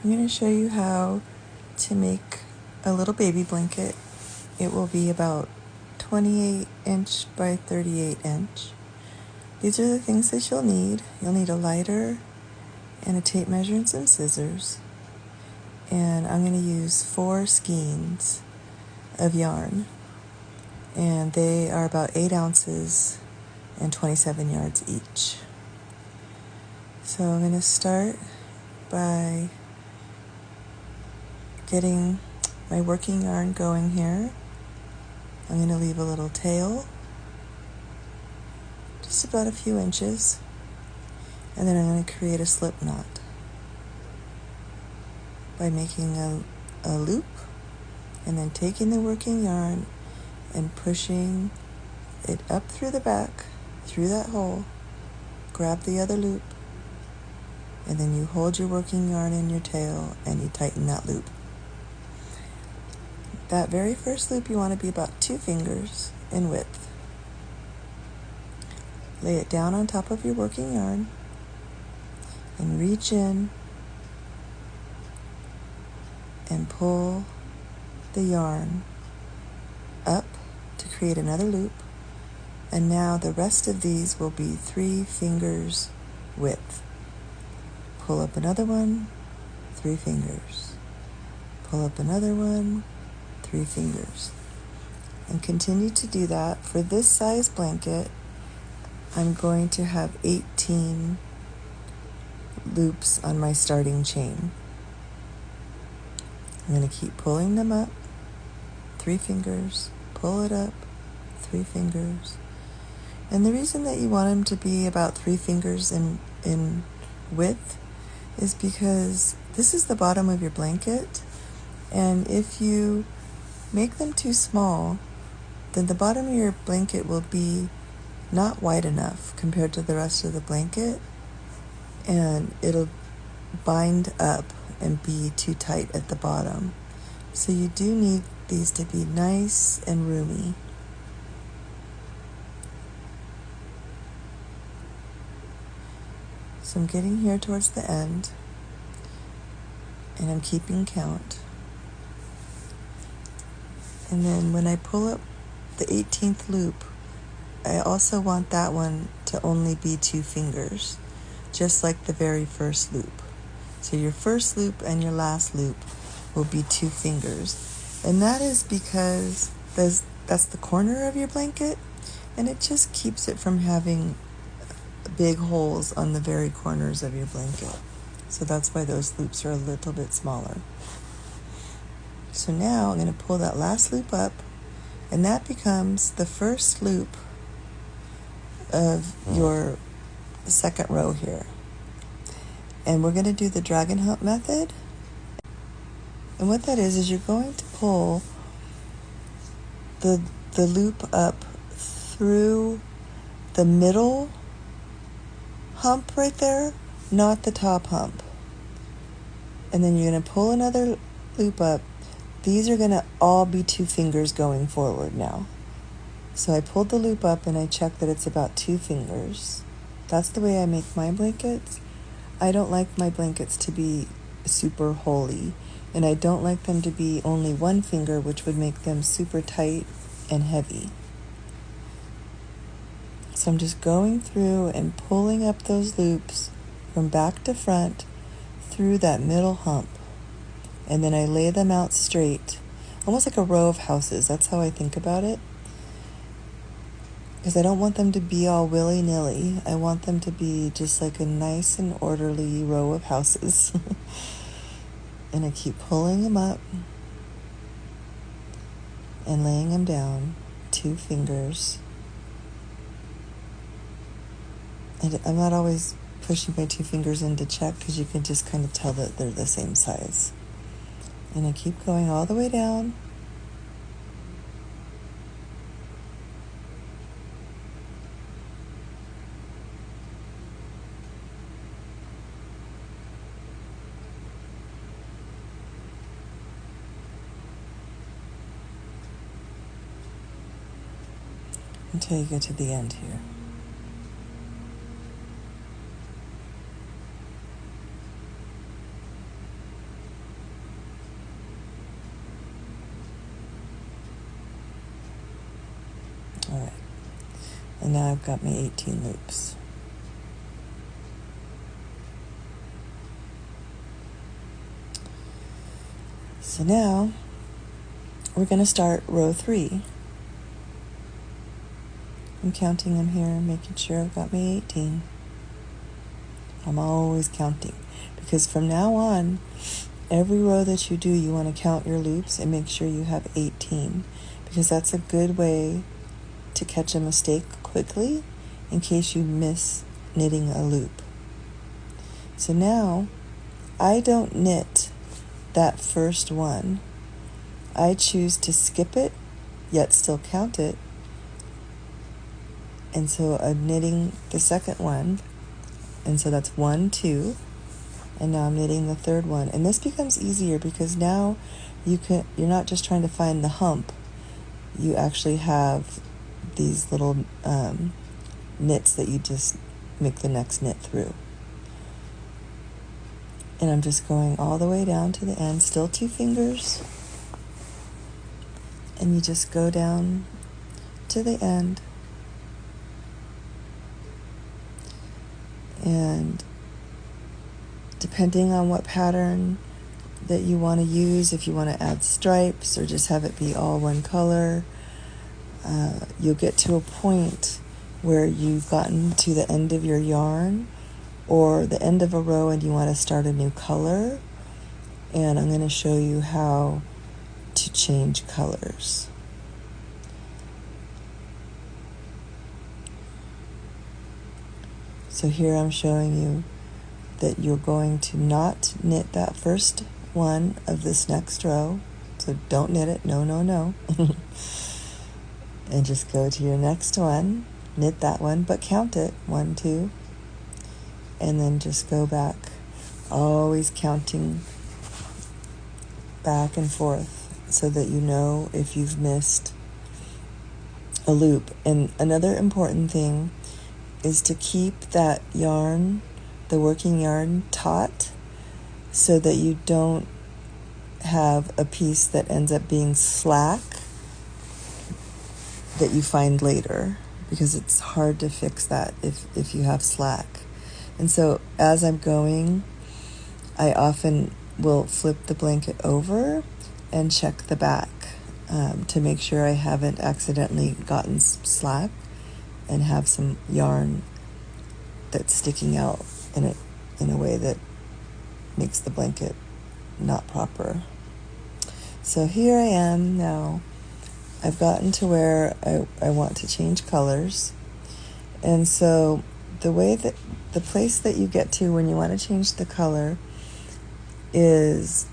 I'm going to show you how to make a little baby blanket. It will be about 28 inch by 38 inch. These are the things that you'll need. You'll need a lighter and a tape measure and some scissors. And I'm going to use 4 skeins of yarn. And they are about 8 ounces and 27 yards each. So I'm going to start by getting my working yarn going here. I'm going to leave a little tail, just about a few inches, and then I'm going to create a slip knot by making a loop and then taking the working yarn and pushing it up through the back, through that hole, grab the other loop, and then you hold your working yarn in your tail and you tighten that loop. That very first loop you want to be about 2 fingers in width. Lay it down on top of your working yarn and reach in and pull the yarn up to create another loop. And now the rest of these will be 3 fingers width. Pull up another one, 3 fingers. Pull up another one, 3 fingers. And continue to do that. For this size blanket, I'm going to have 18 loops on my starting chain. I'm going to keep pulling them up, 3 fingers, pull it up, 3 fingers. And the reason that you want them to be about 3 fingers in width is because this is the bottom of your blanket, and if you make them too small, then the bottom of your blanket will be not wide enough compared to the rest of the blanket, and it'll bind up and be too tight at the bottom. So you do need these to be nice and roomy. So I'm getting here towards the end, and I'm keeping count. And then when I pull up the 18th loop, I also want that one to only be 2 fingers, just like the very first loop. So your first loop and your last loop will be 2 fingers. And that is because that's the corner of your blanket, and it just keeps it from having big holes on the very corners of your blanket. So that's why those loops are a little bit smaller. So now I'm going to pull that last loop up, and that becomes the first loop of your second row here. And we're going to do the dragon hump method. And what that is you're going to pull the loop up through the middle hump right there, not the top hump. And then you're going to pull another loop up. These are going to all be 2 fingers going forward now. So I pulled the loop up and I checked that it's about 2 fingers. That's the way I make my blankets. I don't like my blankets to be super holey, and I don't like them to be only 1 finger, which would make them super tight and heavy. So I'm just going through and pulling up those loops from back to front through that middle hump. And then I lay them out straight, almost like a row of houses. That's how I think about it. Because I don't want them to be all willy-nilly. I want them to be just like a nice and orderly row of houses. And I keep pulling them up and laying them down, 2 fingers. And I'm not always pushing my 2 fingers in to check, because you can just kind of tell that they're the same size. And I keep going all the way down. Until you get to the end here. And now I've got my 18 loops. So now we're going to start row 3. I'm counting them here, making sure I've got my 18. I'm always counting, because from now on, every row that you do, you want to count your loops and make sure you have 18, because that's a good way to catch a mistake quickly in case you miss knitting a loop. So now I don't knit that first one. I choose to skip it, yet still count it. And so I'm knitting the second one. And so that's 1, 2. And now I'm knitting the third one. And this becomes easier because now you're not just trying to find the hump. You actually have these little knits that you just make the next knit through. And I'm just going all the way down to the end, still 2 fingers. And you just go down to the end. And depending on what pattern that you want to use, if you want to add stripes or just have it be all one color, you'll get to a point where you've gotten to the end of your yarn or the end of a row and you want to start a new color. And I'm going to show you how to change colors. So here I'm showing you that you're going to not knit that first one of this next row. So don't knit it, no, no, no. And just go to your next one, knit that one, but count it, 1, 2. And then just go back, always counting back and forth so that you know if you've missed a loop. And another important thing is to keep that yarn, the working yarn, taut so that you don't have a piece that ends up being slack that you find later, because it's hard to fix that if you have slack. And so as I'm going, I often will flip the blanket over and check the back to make sure I haven't accidentally gotten slack and have some yarn that's sticking out in a way that makes the blanket not proper. So here I am now. I've gotten to where I want to change colors. And so the place that you get to when you want to change the color is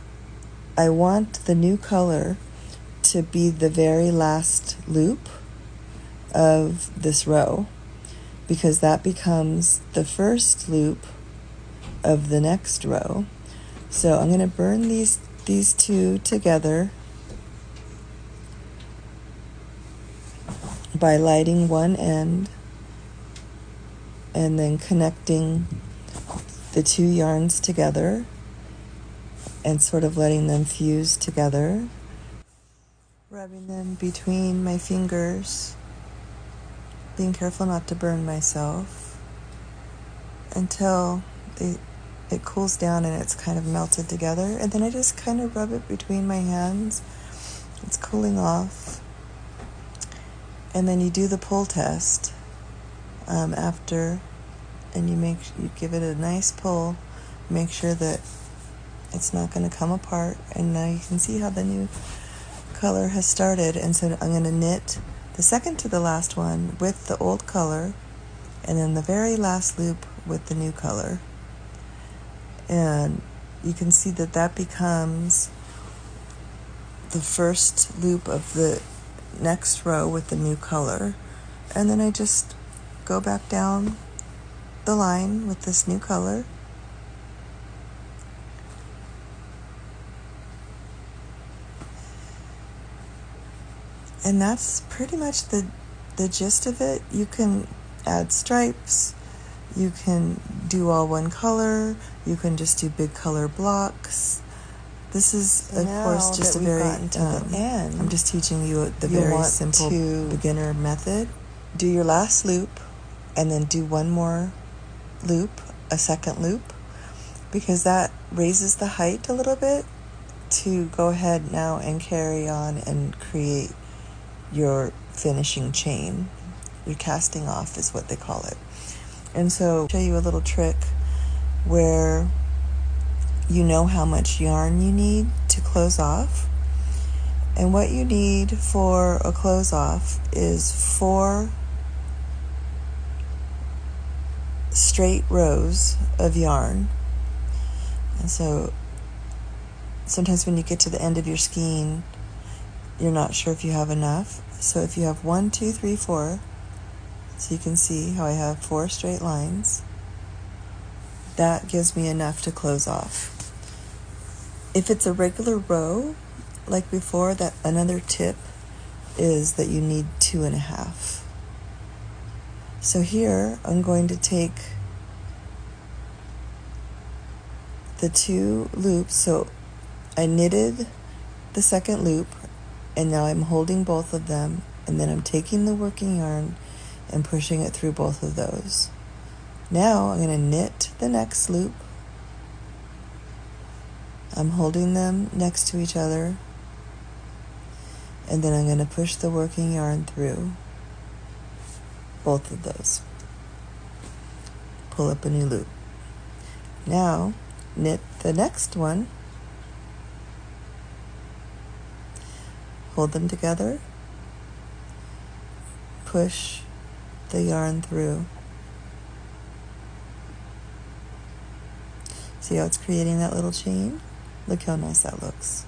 I want the new color to be the very last loop of this row, because that becomes the first loop of the next row. So I'm going to burn these 2 together by lighting one end and then connecting the 2 yarns together and sort of letting them fuse together, rubbing them between my fingers, being careful not to burn myself, until it cools down and it's kind of melted together. And then I just kind of rub it between my hands. It's cooling off. And then you do the pull test after, and you give it a nice pull, make sure that it's not going to come apart. And now you can see how the new color has started. And so I'm going to knit the second to the last one with the old color, and then the very last loop with the new color. And you can see that becomes the first loop of the next row with the new color. And then I just go back down the line with this new color. And that's pretty much the gist of it. You can add stripes, you can do all one color, you can just do big color blocks. This is, of course, just a very, I'm just teaching you the very simple beginner method. do your last loop and then do one more loop, a second loop, because that raises the height a little bit to go ahead now and carry on and create your finishing chain. Your casting off is what they call it. And so I'll show you a little trick where you know how much yarn you need to close off. And what you need for a close off is 4 straight rows of yarn. And so sometimes when you get to the end of your skein, you're not sure if you have enough. So if you have 1, 2, 3, 4, so you can see how I have 4 straight lines, that gives me enough to close off. If it's a regular row, like before, that another tip is that you need 2.5. So here I'm going to take the 2 loops. So I knitted the second loop, and now I'm holding both of them, and then I'm taking the working yarn and pushing it through both of those. Now I'm going to knit the next loop. I'm holding them next to each other, and then I'm going to push the working yarn through both of those. Pull up a new loop. Now knit the next one, hold them together, push the yarn through. See how it's creating that little chain? Look how nice that looks.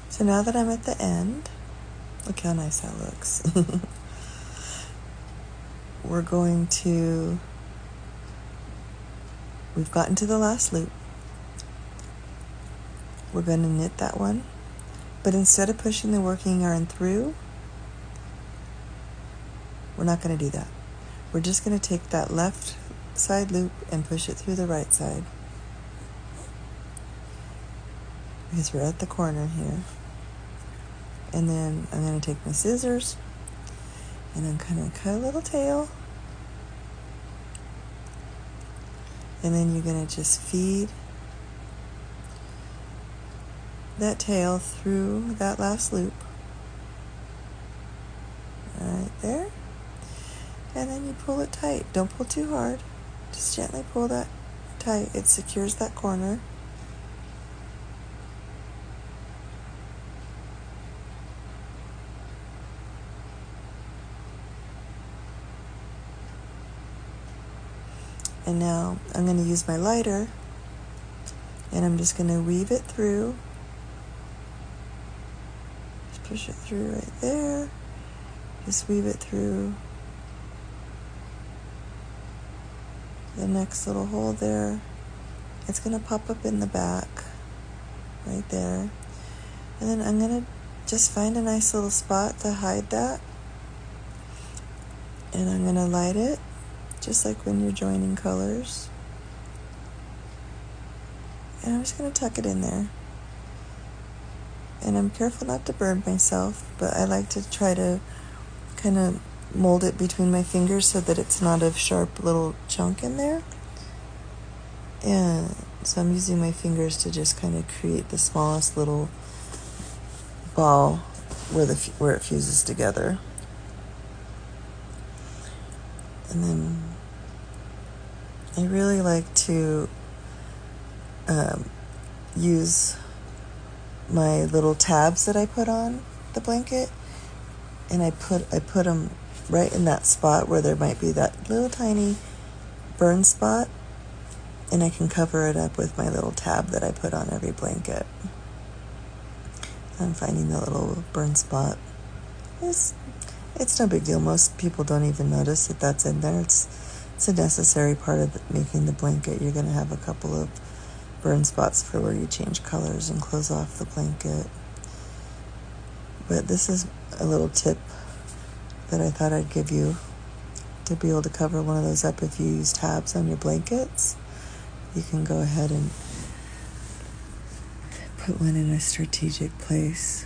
So now that I'm at the end, look how nice that looks. We've gotten to the last loop. We're going to knit that one, but instead of pushing the working yarn through, we're not going to do that. We're just going to take that left side loop and push it through the right side, because we're at the corner here. And then I'm going to take my scissors and I'm going to cut a little tail. And then you're going to just feed that tail through that last loop. Right there. And then you pull it tight. Don't pull too hard. Just gently pull that tight. It secures that corner. And now I'm going to use my lighter, and I'm just going to weave it through. Just push it through right there. Just weave it through the next little hole there. It's going to pop up in the back right there. And then I'm going to just find a nice little spot to hide that. And I'm going to light it, just like when you're joining colors. And I'm just going to tuck it in there. And I'm careful not to burn myself, but I like to try to kind of mold it between my fingers so that it's not a sharp little chunk in there. And so I'm using my fingers to just kind of create the smallest little ball where it fuses together. And then I really like to use my little tabs that I put on the blanket, and I put them right in that spot where there might be that little tiny burn spot, and I can cover it up with my little tab that I put on every blanket. I'm finding the little burn spot. It's no big deal. Most people don't even notice that that's in there. It's a necessary part of making the blanket. You're going to have a couple of burn spots for where you change colors and close off the blanket. But this is a little tip that I thought I'd give you to be able to cover one of those up. If you use tabs on your blankets, you can go ahead and put one in a strategic place.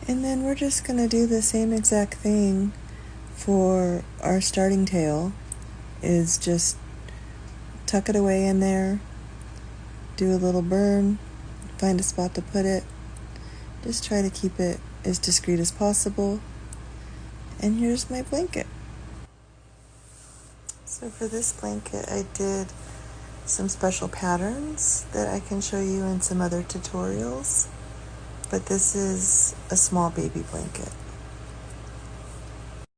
And then we're just going to do the same exact thing for our starting tail, is just tuck it away in there, do a little burn, find a spot to put it, just try to keep it as discreet as possible. And here's my blanket. So for this blanket, I did some special patterns that I can show you in some other tutorials, but this is a small baby blanket.